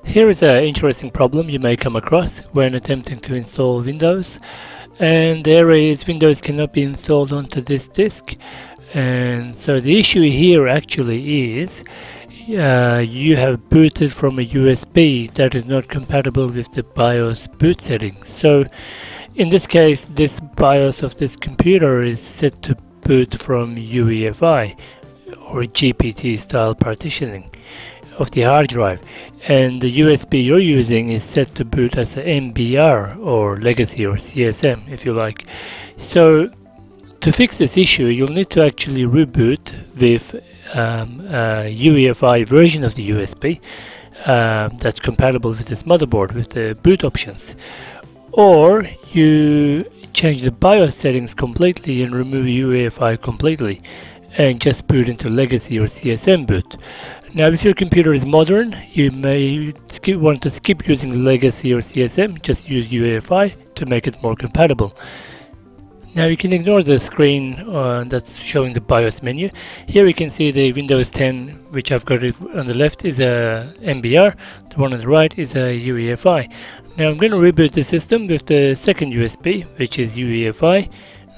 Here is an interesting problem you may come across when attempting to install Windows, and the error is Windows cannot be installed onto this disk. And so the issue here actually is you have booted from a USB that is not compatible with the BIOS boot settings. So in this case, this BIOS of this computer is set to boot from UEFI or GPT style partitioning of the hard drive, and the USB you're using is set to boot as a MBR or legacy or CSM if you like. So to fix this issue, you'll need to actually reboot with a UEFI version of the USB that's compatible with this motherboard with the boot options, or you change the BIOS settings completely and remove UEFI completely and just boot into legacy or CSM boot. Now if your computer is modern, you may want to skip using legacy or CSM, just use UEFI to make it more compatible. Now you can ignore the screen that's showing the BIOS menu. Here you can see the Windows 10, which I've got on the left is a MBR, the one on the right is a UEFI. Now I'm going to reboot the system with the second USB, which is UEFI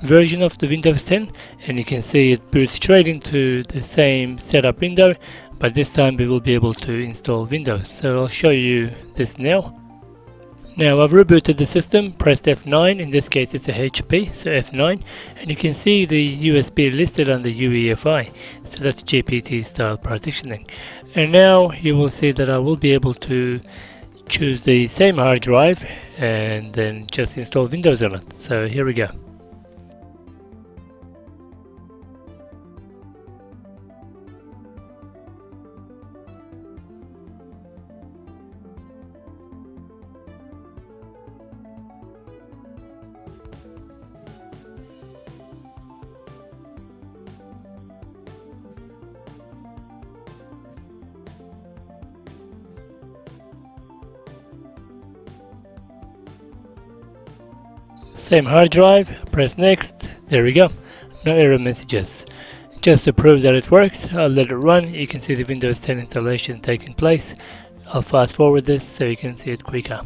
version of the Windows 10, and you can see it boots straight into the same setup window, but this time we will be able to install Windows. So I'll show you this now. Now I've rebooted the system, pressed F9, in this case it's a HP, so F9, and you can see the USB listed under UEFI, so that's GPT style partitioning. And now you will see that I will be able to choose the same hard drive and then just install Windows on it. So here we go. Same hard drive, press next, there we go, no error messages. Just to prove that it works, I'll let it run. You can see the Windows 10 installation taking place. I'll fast forward this so you can see it quicker.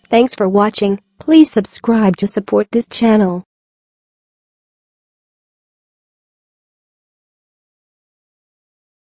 Thanks for watching. Please subscribe to support this channel.